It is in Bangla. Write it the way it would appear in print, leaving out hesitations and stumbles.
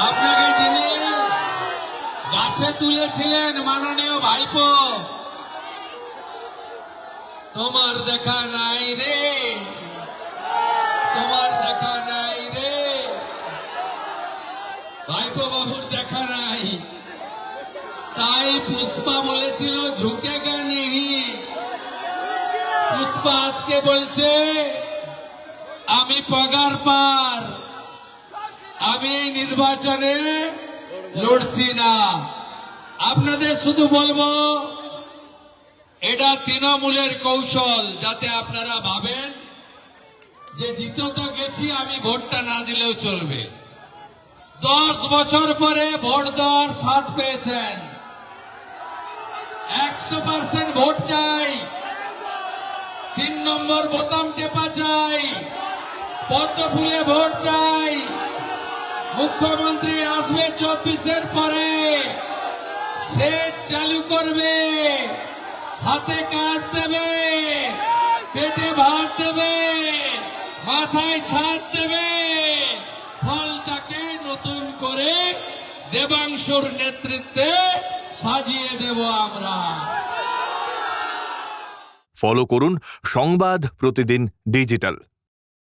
আপনাকে যিনি গাছে তুলেছিলেন মাননীয় ভাইপো, তোমার দেখা নাই রে, তোমার দেখা নাই রে, ভাইপো বাবুর দেখা নাই। তাই পুষ্পা বলেছিল ঝুঁকেগা নেহি। পুষ্পা আজকে বলছে আমি পগার পার, আমি নির্বাচনে লড়ছি না। আপনাদের শুধু বলবো এটা তৃণমূলের কৌশল, যাতে আপনারা ভাবেন যে জিতে তো গেছি, আমি ভোটটা না দিলেও চলবে। 10 বছর পরে ভোট দেওয়ার স্বাদ পেয়েছেন। 100% ভোট চাই, 3 নম্বর বোতাম টেপা চাই, পদ্ম ফুলে ভোট চাই। মুখ্যমন্ত্রী আসবে 24-এর পরে, সেচ চালু করবে, হাতে কাজ দেবে, পেটে ভাত দেবে, মাথায় ছাদ দেবে। ফলটাকে নতুন করে দেবাংশুর নেতৃত্বে সাজিয়ে দেব আমরা। ফলো করুন সংবাদ প্রতিদিন ডিজিটাল।